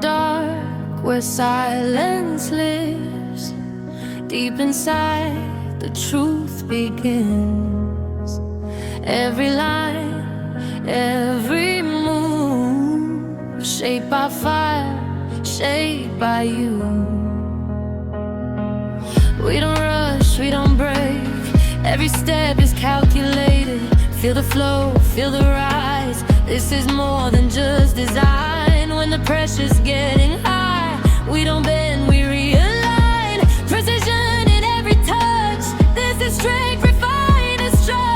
dark where silence lives, deep inside the truth begins. Every line, every move, shaped by fire, shaped by you. We don't rush, we don't break, every step is calculated. Feel the flow, feel the rise, this is more than just design. When the pressure's getting high, we don't bend, we realign. Precision in every touch, this is strength refined as trust.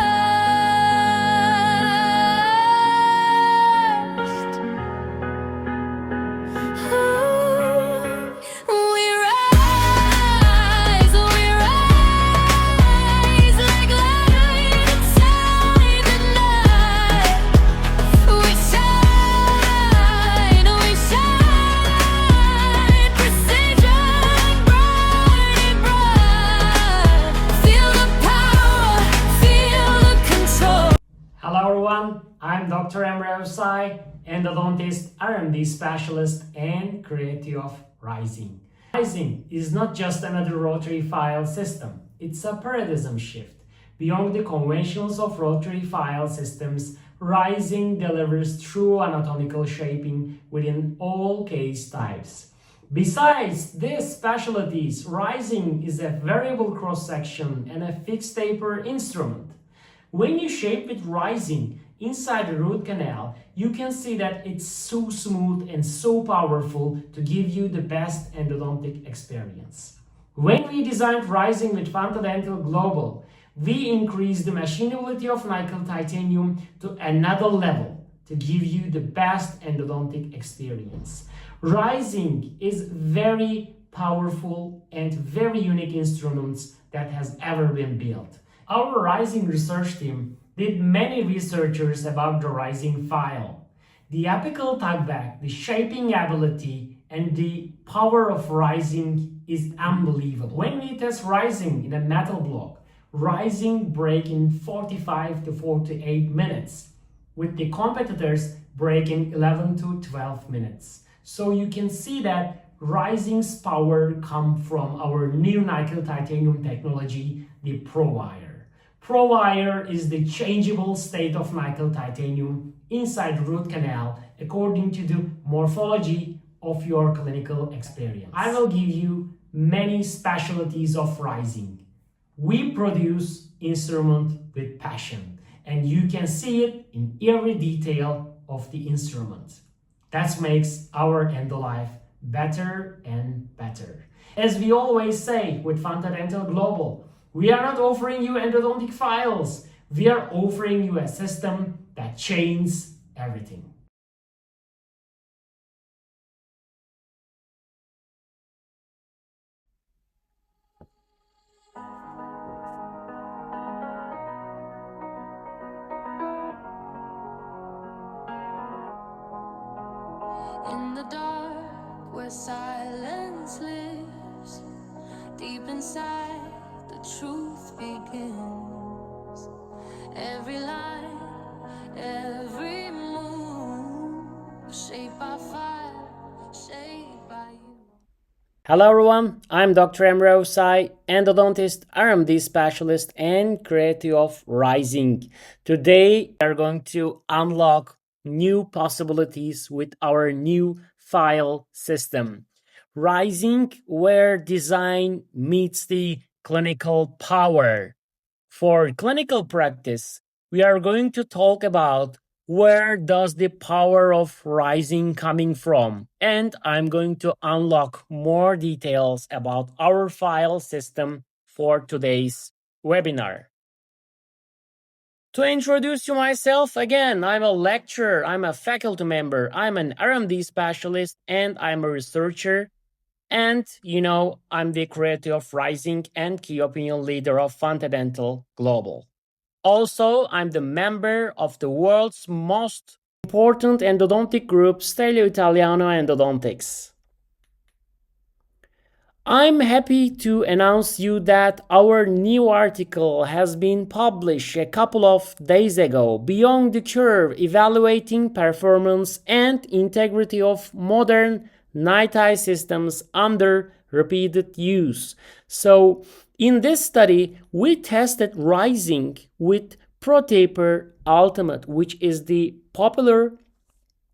I'm Dr. Emre Övsay, endodontist, R&D specialist, and creator of Rising. Rising is not just another rotary file system, it's a paradigm shift. Beyond the conventions of rotary file systems, Rising delivers true anatomical shaping within all case types. Besides these specialties, Rising is a variable cross-section and a fixed taper instrument. When you shape with Rising inside the root canal, you can see that it's so smooth and so powerful to give you the best endodontic experience. When we designed Rising with Fanta Dental Global, we increased the machinability of nickel titanium to another level to give you the best endodontic experience. Rising is very powerful and very unique instruments that has ever been built. Our Rising research team did many researchers about the Rising file. The apical tuckback, the shaping ability, and the power of Rising is unbelievable. When we test Rising in a metal block, Rising break in 45 to 48 minutes, with the competitors breaking 11 to 12 minutes. So you can see that Rising's power comes from our new nickel titanium technology, the ProWire. ProWire is the changeable state of nickel titanium inside the root canal according to the morphology of your clinical experience. I will give you many specialties of Rising. We produce instrument with passion, and you can see it in every detail of the instrument. That makes our endolife better and better. As we always say with Fanta Dental Global, we are not offering you endodontic files. We are offering you a system that changes everything. In the dark where silence lives, deep inside the truth begins. Every line, every move, shaped by fire, shaped by you. Hello everyone, I'm Dr. Emre Övsay, endodontist, R&D specialist, and creator of Rising. Today we are going to unlock new possibilities with our new file system. Rising, where design meets the clinical power. For clinical practice, we are going to talk about where does the power of Rising coming from, and I'm going to unlock more details about our file system for today's webinar. To introduce you myself again, I'm a lecturer, I'm a faculty member, I'm an R&D specialist, and I'm a researcher. And, I'm the creator of Rising and key opinion leader of Fanta Dental Global. Also, I'm the member of the world's most important endodontic group, Stile Italiano Endodontics. I'm happy to announce you that our new article has been published a couple of days ago, Beyond the Curve, Evaluating Performance and Integrity of Modern 𝗪𝗔𝗊 systems under repeated use. So in this study, we tested rising with 𝗏𝗏𝗏 ultimate, which is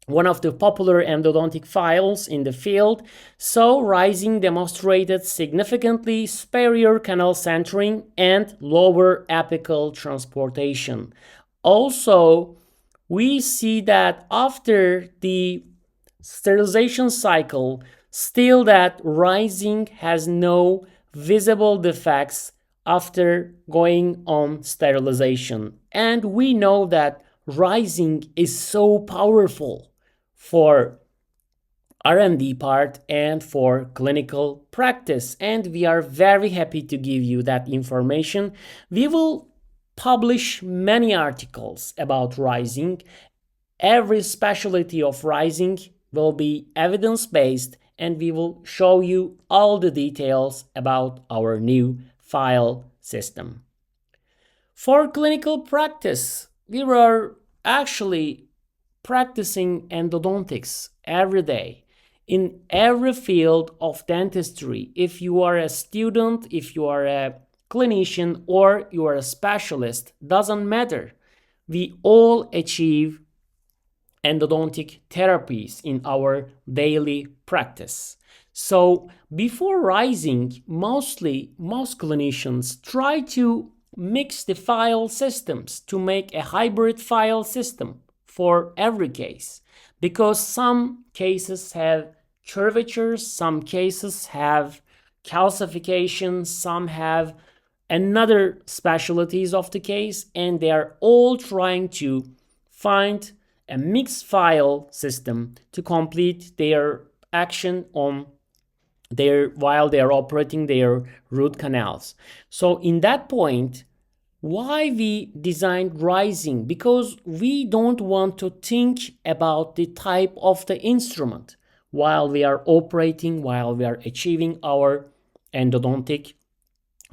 one of the popular endodontic files in the field. So rising demonstrated significantly superior canal centering and lower apical transportation. Also, we see that after the sterilization cycle, still that rising has no visible defects after going on sterilization. And we know that rising is so powerful for R&D part and for clinical practice, and we are very happy to give you that information. We will publish many articles about rising. Every specialty of rising will be evidence-based, and we will show you all the details about our new file system. For clinical practice, we were actually practicing endodontics every day in every field of dentistry. If you are a student, if you are a clinician, or you are a specialist, doesn't matter. We all achieve endodontic therapies in our daily practice. So before rising, most clinicians try to mix the file systems to make a hybrid file system for every case, because some cases have curvatures, some cases have calcification, some have another specialties of the case, and they are all trying to find a mixed file system to complete their action on while they are operating their root canals. So in that point, why we designed rising? Because we don't want to think about the type of the instrument while we are operating, while we are achieving our endodontic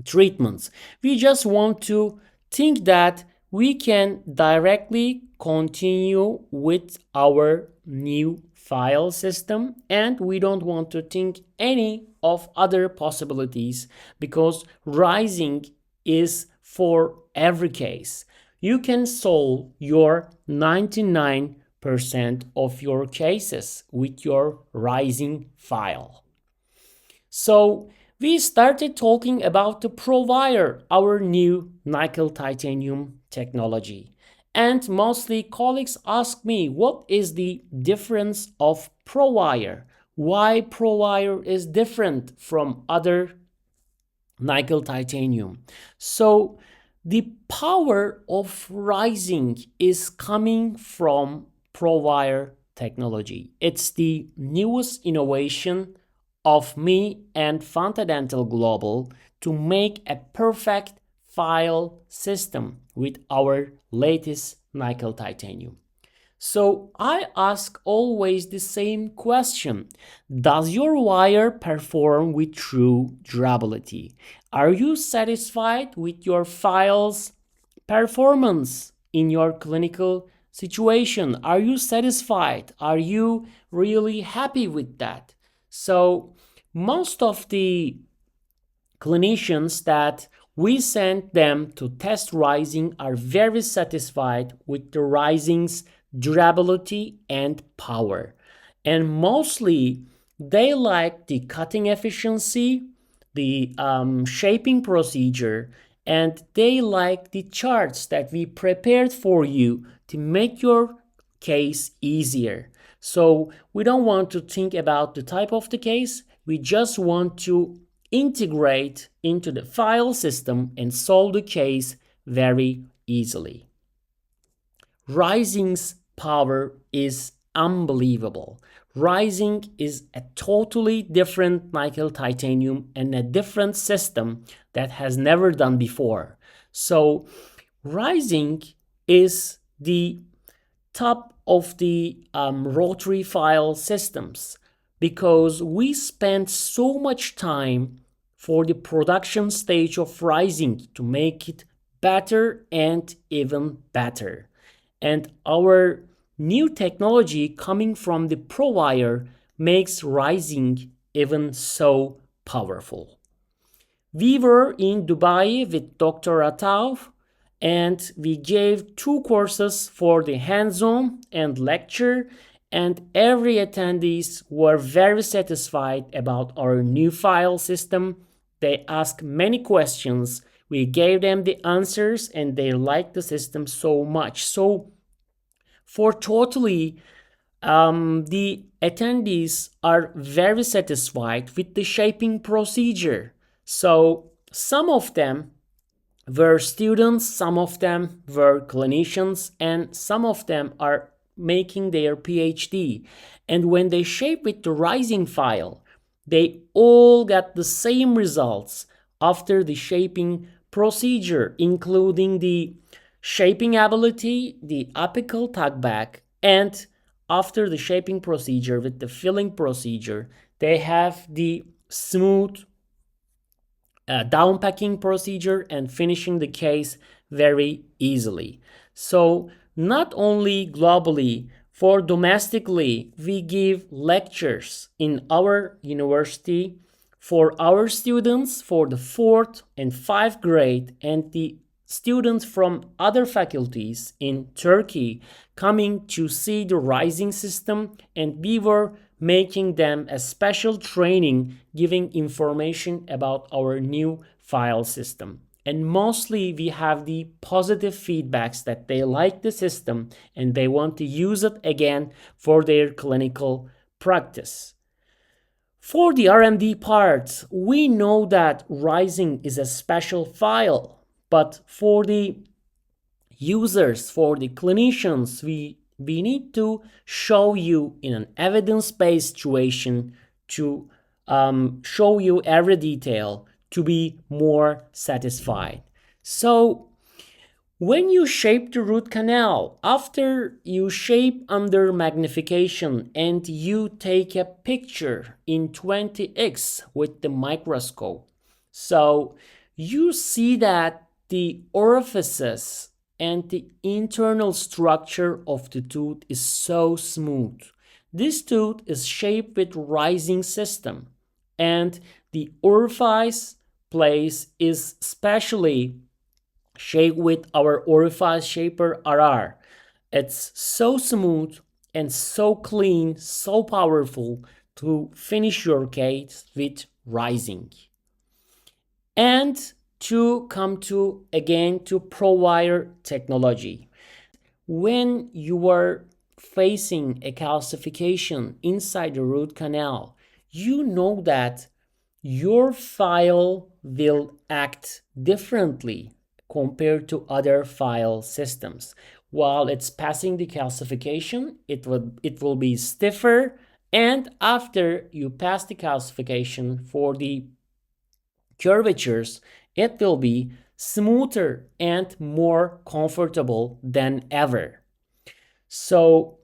treatments. We just want to think that we can directly continue with our new file system, and we don't want to think any of other possibilities, because rising is for every case. You can solve your 99% of your cases with your rising file. So we started talking about the 𝗏𝗏𝗏𝗏, our new nickel titanium technology. And mostly colleagues ask me, what is the difference of 𝗏𝗏𝗏𝗏? Why 𝗏𝗏𝗏𝗏 is different from other nickel titanium? So the power of rising is coming from 𝗏𝗏𝗏𝗏 technology. It's the newest innovation of me and Fanta Dental Global to make a perfect file system with our latest nickel titanium. So I ask always the same question: does your wire perform with true durability? Are you satisfied with your file's performance in your clinical situation? Are you satisfied? Are you really happy with that? So most of the clinicians that we sent them to test rising are very satisfied with the rising's durability and power. And mostly they like the cutting efficiency, the shaping procedure, and they like the charts that we prepared for you to make your case easier. So we don't want to think about the type of the case. We just want to integrate into the file system and solve the case very easily. Rising's power is unbelievable. Rising is a totally different nickel titanium and a different system that has never done before. So rising is the top of the rotary file systems, because we spent so much time for the production stage of rising to make it better and even better. And our new technology coming from the 𝗏𝗏𝗏𝗏 makes rising even so powerful. We were in Dubai with Dr. 𝗏𝗏, and we gave 2 courses for the hands-on and lecture, and every attendees were very satisfied about our new file system. They asked many questions, we gave them the answers, and they liked the system so much. So for totally, the attendees are very satisfied with the shaping procedure. So some of them were students, some of them were clinicians, and some of them are making their PhD. And when they shape with the rising file, they all got the same results after the shaping procedure, including the shaping ability, the apical tuck-back, and after the shaping procedure with the filling procedure, they have the smooth downpacking procedure and finishing the case very easily. So not only globally, for domestically, we give lectures in our university for our students for the 4th and 5th grade, and the students from other faculties in Turkey coming to see the rising system, and we were making them a special training, giving information about our new file system. And mostly we have the positive feedbacks that they like the system and they want to use it again for their clinical practice. For the R&D part, we know that rising is a special file, but for the users, for the clinicians, we need to show you in an evidence-based situation to show you every detail to be more satisfied. So when you shape the root canal, after you shape under magnification and you take a picture in 20x with the microscope, so you see that the orifices and the internal structure of the tooth is so smooth. This tooth is shaped with rising system, and the orifice place is specially shaped with our orifice shaper RR. It's so smooth and so clean, so powerful to finish your case with rising. And to come to again to 𝗏𝗏 technology. When you are facing a calcification inside the root canal, you know that your file will act differently compared to other file systems. While it's passing the calcification, it will be stiffer, and after you pass the calcification for the curvatures, it will be smoother and more comfortable than ever. So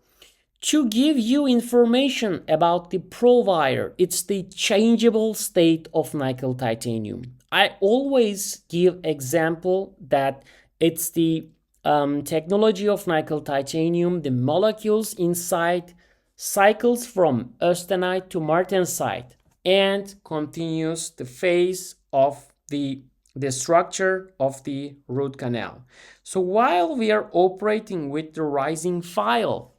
to give you information about the 𝗏𝗏, it's the changeable state of nickel titanium. I always give example that it's the technology of nickel titanium. The molecules inside cycles from austenite to martensite and continues the phase of the structure of the root canal. So while we are operating with the rising file,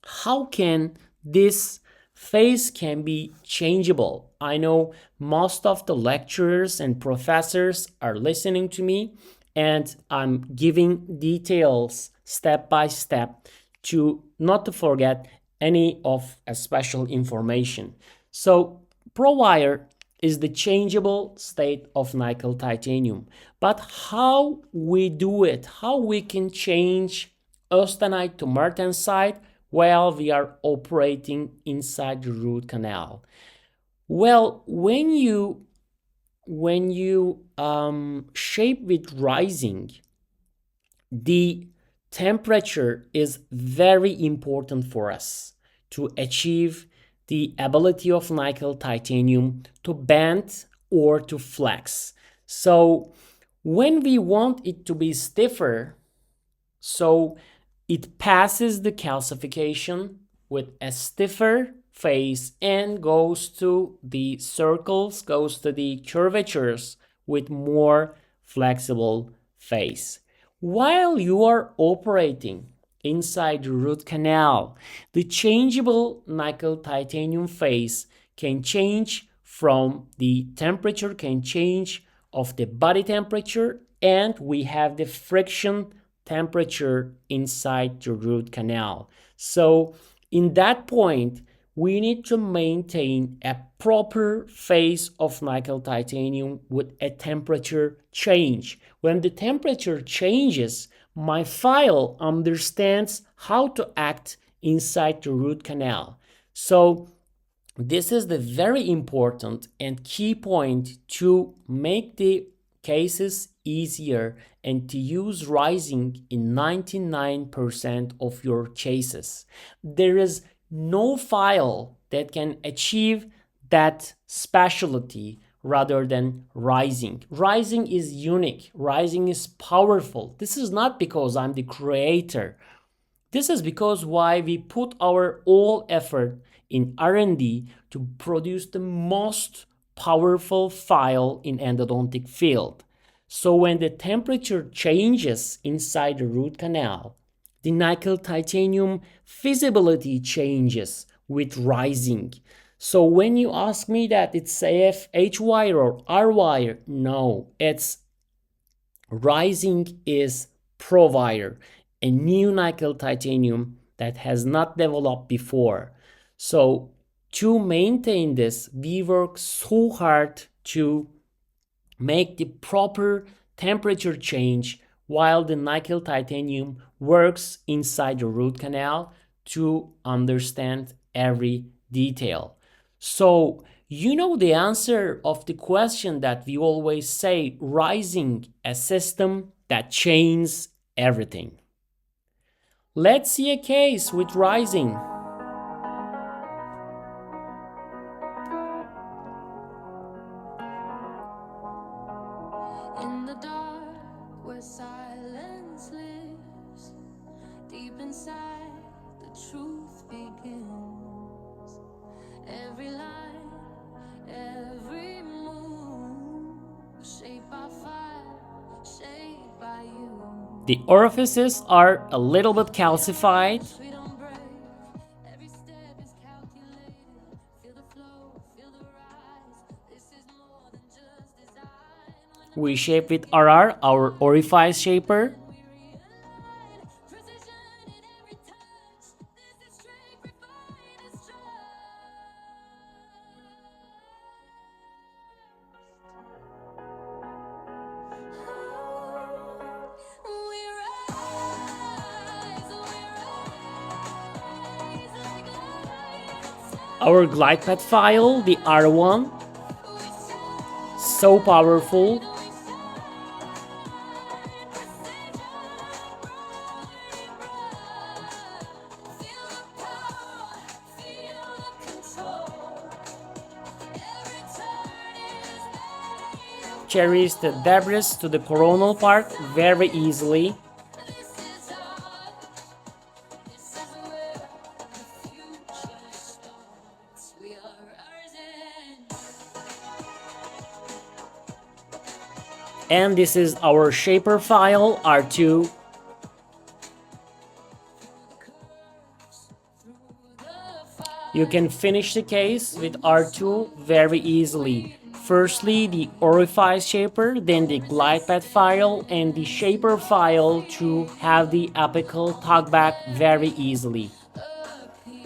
how can this phase can be changeable? I know most of the lecturers and professors are listening to me, and I'm giving details step by step to not to forget any of a special information. So 𝗏𝗏 is the changeable state of nickel titanium. But how we do it, how we can change austenite to martensite while we are operating inside the root canal? Well, when you shape with rising, the temperature is very important for us to achieve the ability of nickel titanium to bend or to flex. So when we want it to be stiffer, so it passes the calcification with a stiffer face and goes to the circles, goes to the curvatures with more flexible face. While you are operating inside the root canal, the changeable nickel titanium face can change from the temperature, can change of the body temperature, and we have the friction temperature inside the root canal. So in that point, we need to maintain a proper phase of nickel titanium with a temperature change. When the temperature changes, my file understands how to act inside the root canal. So this is the very important and key point to make the cases easier and to use rising in 99% of your cases. There is no file that can achieve that specialty rather than rising. Rising is unique. Rising is powerful. This is not because I'm the creator. This is because why we put our all effort in R&D to produce the most powerful file in endodontic field. So when the temperature changes inside the root canal, the nickel titanium feasibility changes with rising. So when you ask me that it's H wire or R wire, no, it's rising is pro wire, a new nickel titanium that has not developed before. So to maintain this, we work so hard to make the proper temperature change while the nickel titanium works inside the root canal to understand every detail. So you know the answer of the question that we always say, rising a system that changes everything. Let's see a case with rising. In the dark where silence lives, deep inside the truth begins. Every line, every move, shaped by fire, shaped by you. The orifices are a little bit calcified. We don't break, every step is calculated. Feel the flow, feel the rise. This is more than just design. We shape with RR, our orifice shaper. We realign, precision in every touch. This is straight, refined, it's trust. We rise like lights. Our glide path file, the R1, so powerful. Carries the debris to the coronal part very easily. And this is our shaper file, R2. You can finish the case with R2 very easily. Firstly, the orifice shaper, then the glide path file, and the shaper file to have the apical talkback very easily.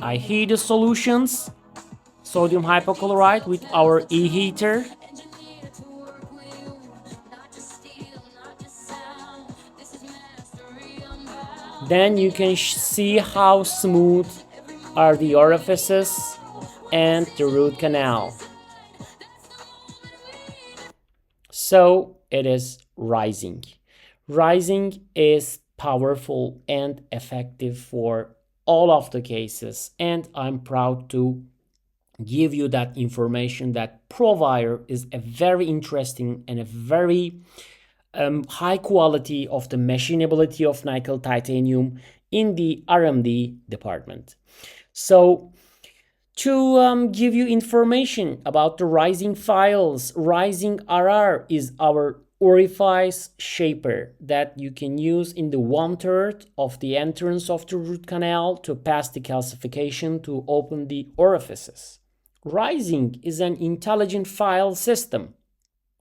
I heat the solutions, sodium hypochlorite with our e-heater. Then you can see how smooth are the orifices and the root canal. So it is rising. Rising is powerful and effective for all of the cases, and I'm proud to give you that information that ProWire is a very interesting and a very high quality of the machinability of nickel titanium in the R&D department. So To give you information about the rising files, rising RR is our orifice shaper that you can use in the 1/3 of the entrance of the root canal to pass the calcification to open the orifices. Rising is an intelligent file system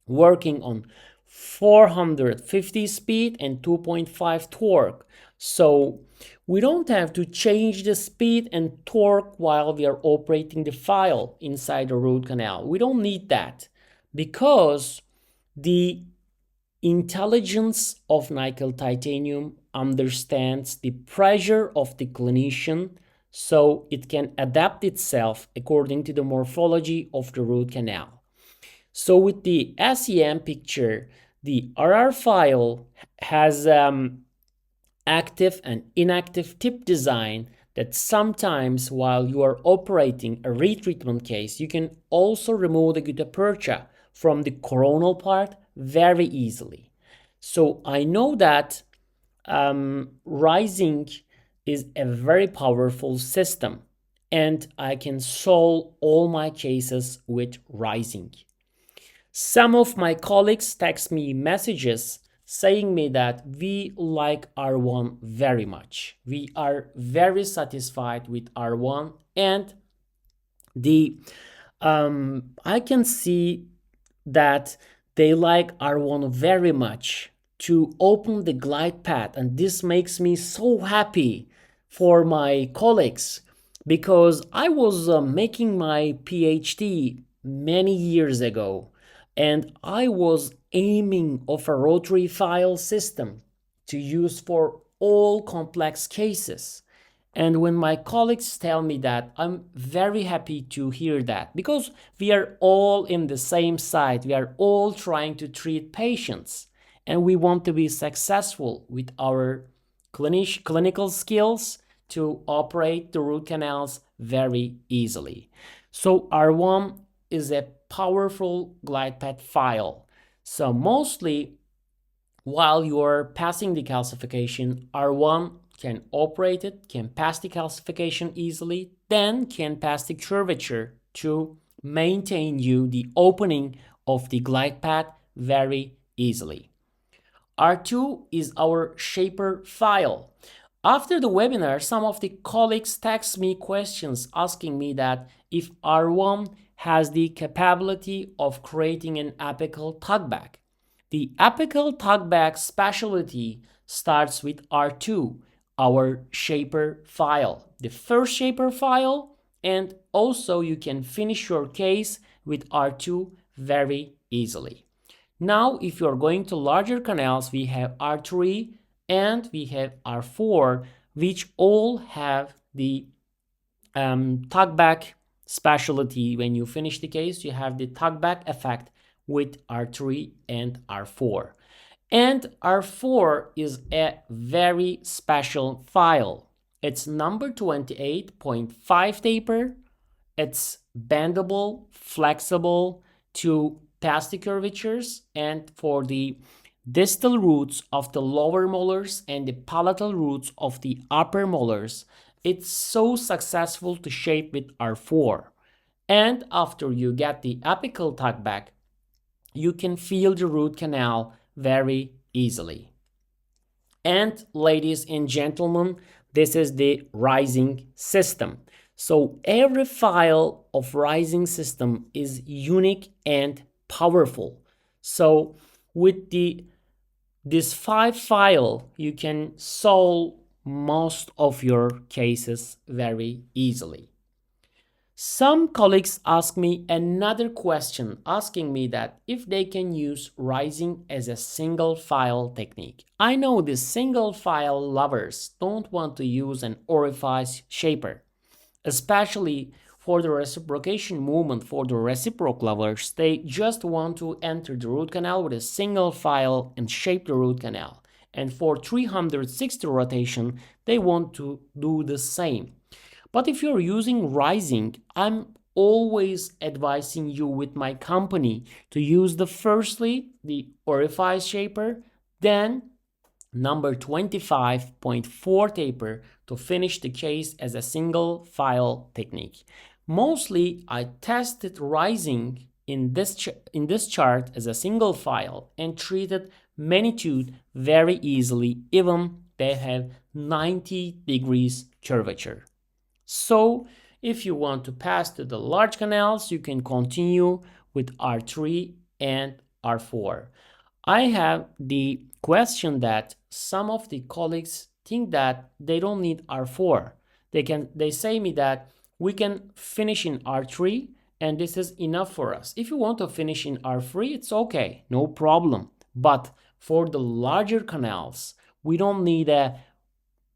working on 450 speed and 2.5 torque. So we don't have to change the speed and torque while we are operating the file inside the root canal. We don't need that because the intelligence of nickel titanium understands the pressure of the clinician, so it can adapt itself according to the morphology of the root canal. So with the SEM picture, the RR file has active and inactive tip design that sometimes while you are operating a retreatment case, you can also remove the 𝗧𝗵𝗶𝗿 from the coronal part very easily. So I know that rising is a very powerful system and I can solve all my cases with rising. Some of my colleagues text me messages saying me that we like R1 very much. We are very satisfied with R1 and I can see that they like R1 very much to open the glide path, and this makes me so happy for my colleagues because I was making my PhD many years ago and I was aiming of a rotary file system to use for all complex cases. And when my colleagues tell me that, I'm very happy to hear that because we are all in the same side. We are all trying to treat patients and we want to be successful with our clinical skills to operate the root canals very easily. So R1 is a powerful glide path file. So mostly while you are passing the calcification, R1 can operate it, can pass the calcification easily, then can pass the curvature to maintain you the opening of the glide path very easily. R2 is our shaper file. After the webinar, some of the colleagues text me questions asking me that if R1 has the capability of creating an apical tuckback. The apical tuckback specialty starts with R2, our shaper file, the first shaper file, and also you can finish your case with R2 very easily. Now, if you're going to larger canals, we have R3 and we have R4, which all have the tuckback specialty. When you finish the case, you have the tuckback effect with R3 and R4. And R4 is a very special file. It's number 28.5 taper. It's bendable, flexible to pass the curvatures, and for the distal roots of the lower molars and the palatal roots of the upper molars, it's so successful to shape with R4. And after you get the apical tuckback, you can feel the root canal very easily. And ladies and gentlemen, this is the rising system. So every file of rising system is unique and powerful. So with this 5 file, you can solve most of your cases very easily. Some colleagues ask me another question, asking me that if they can use rising as a single file technique. I know the single file lovers don't want to use an orifice shaper, especially for the reciprocation movement. For the reciproc lovers, they just want to enter the root canal with a single file and shape the root canal. And for 360 rotation, they want to do the same. But if you're using rising, I'm always advising you with my company to use firstly the orifice shaper, then number 25.4 taper to finish the case as a single file technique. Mostly I tested rising in this chart as a single file and treated magnitude very easily, even they have 90 degrees curvature. So if you want to pass to the large canals, you can continue with R3 and R4. I have the question that some of the colleagues think that they don't need R4. They say me that we can finish in R3 and this is enough for us. If you want to finish in R3, it's okay, no problem. But for the larger canals, we don't need a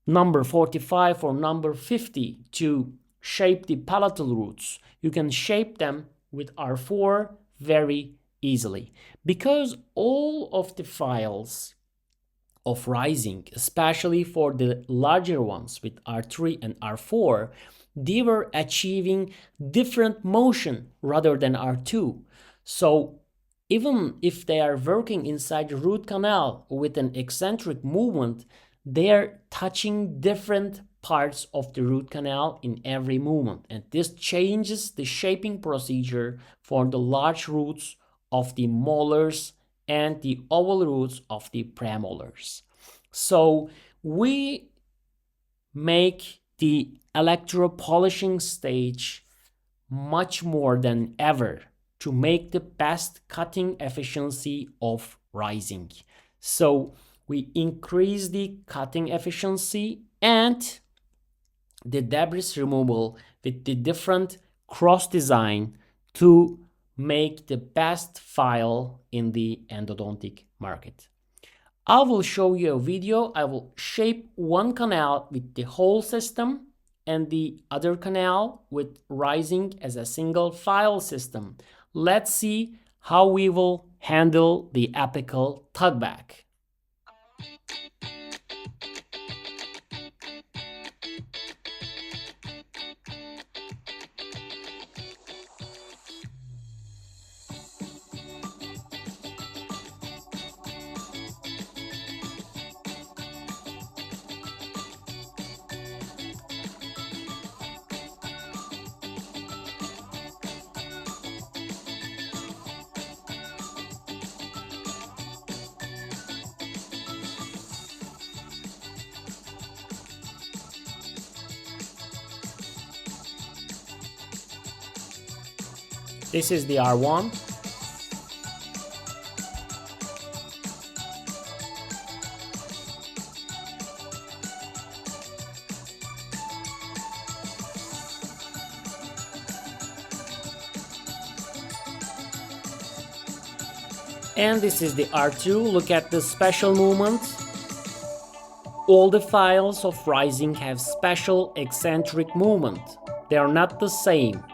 number 45 or number 50 to shape the palatal roots. You can shape them with R4 very easily. Because all of the files of rising, especially for the larger ones with R3 and R4, they were achieving different motion rather than R2. So even if they are working inside the root canal with an eccentric movement, they are touching different parts of the root canal in every movement. And this changes the shaping procedure for the large roots of the molars and the oval roots of the premolars. So we make the electropolishing stage much more than ever to make the best cutting efficiency of rising. So we increase the cutting efficiency and the debris removal with the different cross design to make the best file in the endodontic market. I will show you a video. I will shape one canal with the whole system and the other canal with rising as a single file system. Let's see how we will handle the apical tugback. This is the R1. And this is the R2. Look at the special movement. All the files of rising have special eccentric movement. They are not the same.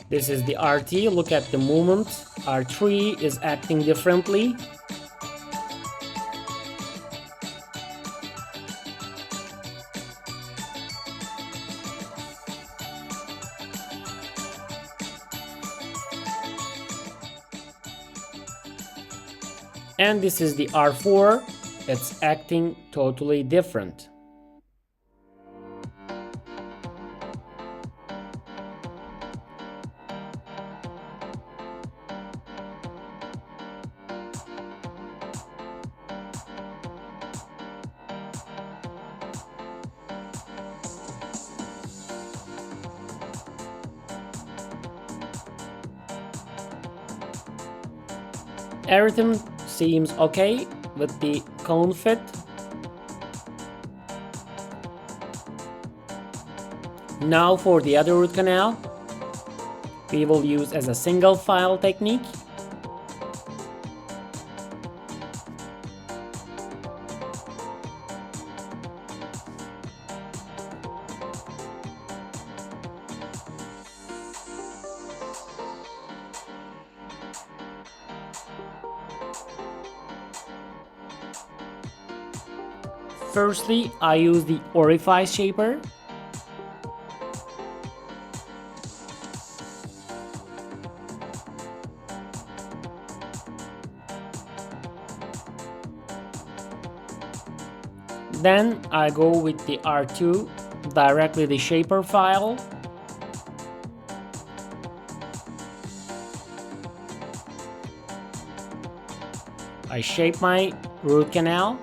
This is the RT, look at the movement. R3 is acting differently. And this is the R4, it's acting totally different. Everything seems okay with the cone fit. Now for the other root canal, we will use as a single file technique. Firstly, I use the orifice shaper. Then I go with the R2, directly the shaper file. I shape my root canal.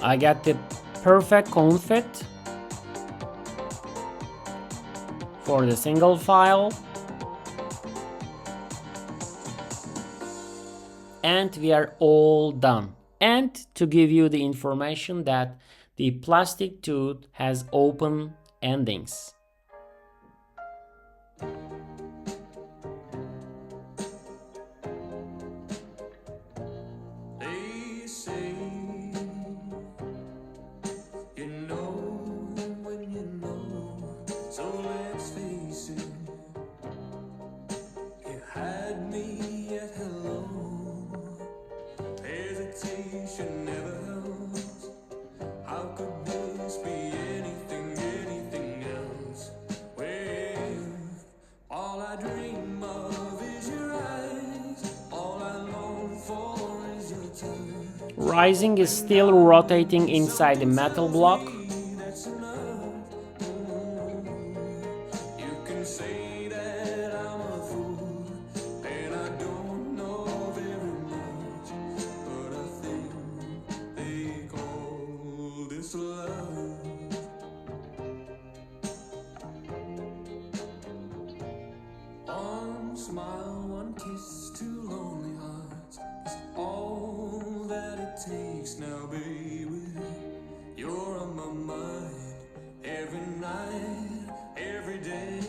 I get the perfect cone fit for the single file. And we are all done. And to give you the information that the plastic tooth has open endings. Rising is still rotating inside the metal block. Smile, one kiss, two lonely hearts is all that it takes now, baby. You're on my mind every night, every day.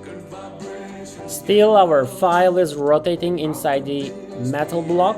Good vibrations. Still our file is rotating inside the metal block.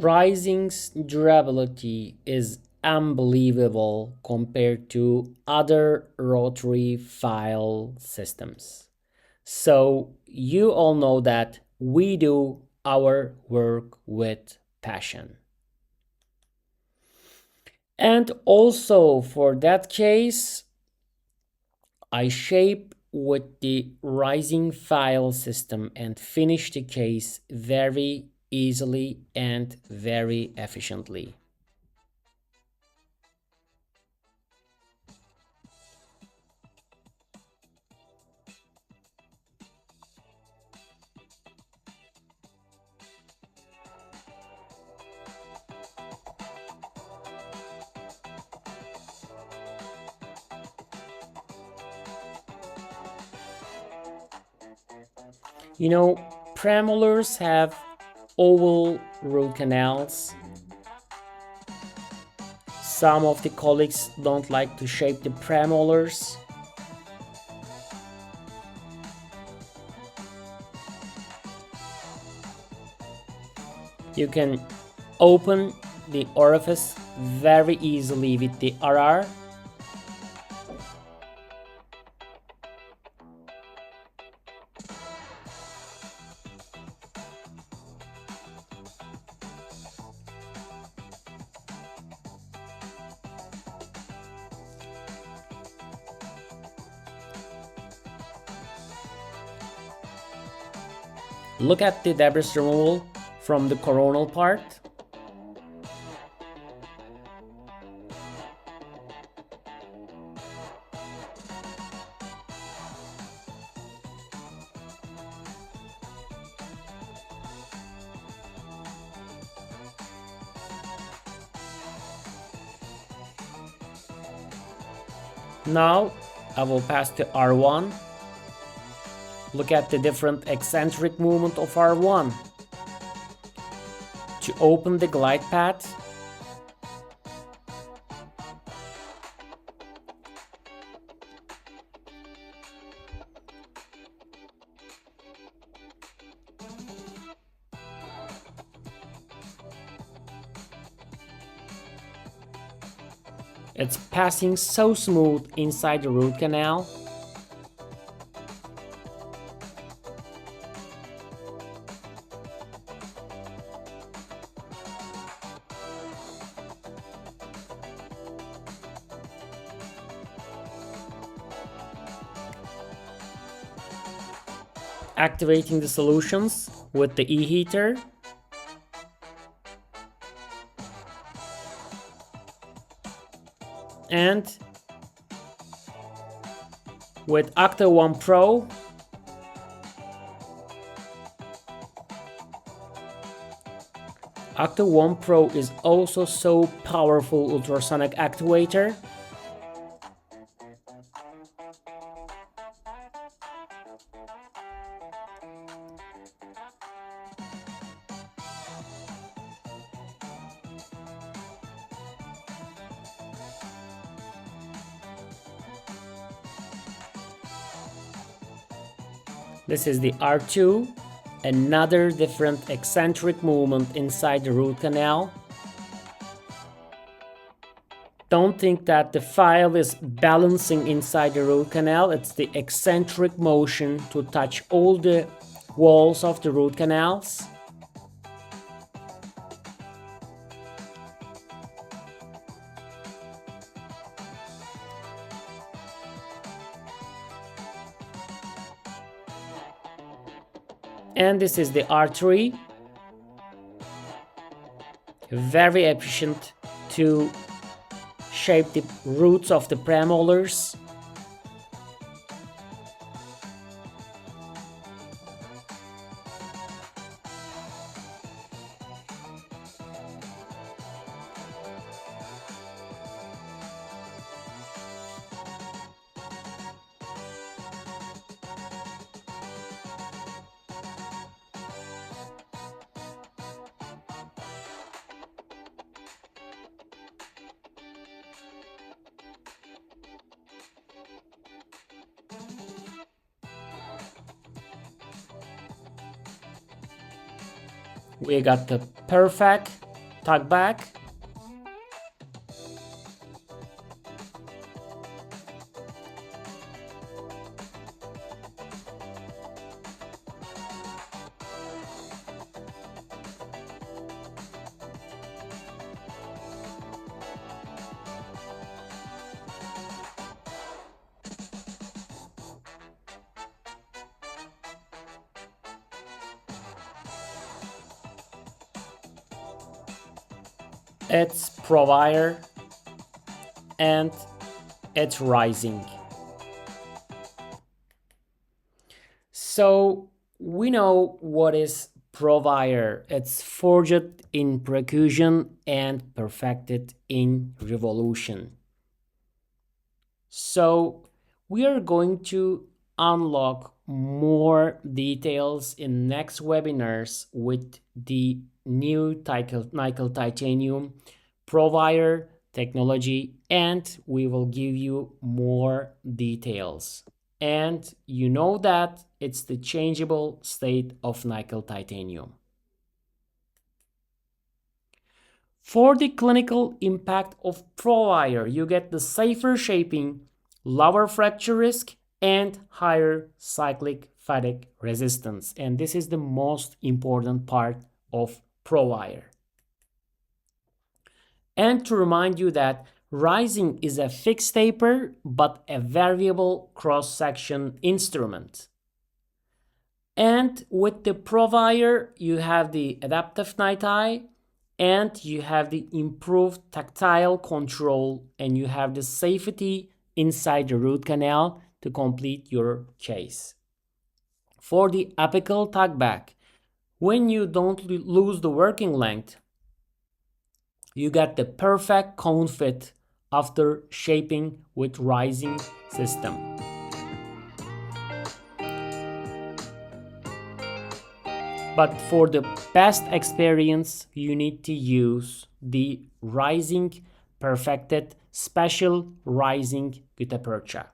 Rising's durability is unbelievable compared to other rotary file systems. So you all know that we do our work with passion. And also for that case, I shape with the rising file system and finish the case very easily and very efficiently. You know, premolars have oval root canals. Some of the colleagues don't like to shape the premolars. You can open the orifice very easily with the RR. Look at the debris removal from the coronal part. Now I will pass to R1. Look at the different eccentric movement of R1. To open the glide path, it's passing so smooth inside the root canal. Activating the solutions with the e-heater. And with 𝗥𝗬𝗏 𝗥𝗬𝗏 is also so powerful ultrasonic actuator. This is the R2, another different eccentric movement inside the root canal. Don't think that the file is balancing inside the root canal, it's the eccentric motion to touch all the walls of the root canals. And this is the R3, very efficient to shape the roots of the premolars. We got the perfect tuck back. It's 𝗵𝗏 and it's rising. So we know what is 𝗵𝗏. It's forged in percussion and perfected in revolution. So we are going to unlock more details in next webinars with the new nickel titanium 𝗵𝗏 technology, and we will give you more details. And you know that it's the changeable state of nickel titanium. For the clinical impact of ProWire, you get the safer shaping, lower fracture risk, and higher cyclic fatigue resistance. And this is the most important part of ProWire. And to remind you that rising is a fixed taper but a variable cross-section instrument. And with the ProWire, you have the adaptive night eye, and you have the improved tactile control, and you have the safety inside the root canal to complete your case. For the apical tuckback, when you don't lose the working length, you get the perfect cone fit after shaping with rising system. But for the best experience, you need to use the rising perfected special rising 𝗧𝗵𝗏𝗫.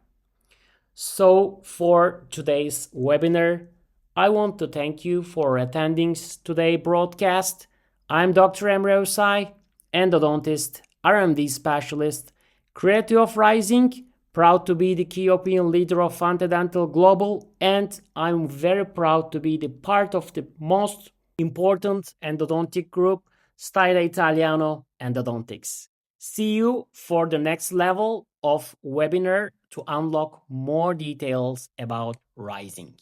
So for today's webinar, I want to thank you for attending today's broadcast. I'm Dr. Emre Övsay, endodontist, R&D specialist, creator of Rising, proud to be the key opinion leader of Fanta Dental Global, and I'm very proud to be the part of the most important endodontic group, Stile Italiano Endodontics. See you for the next level of webinar to unlock more details about Rising.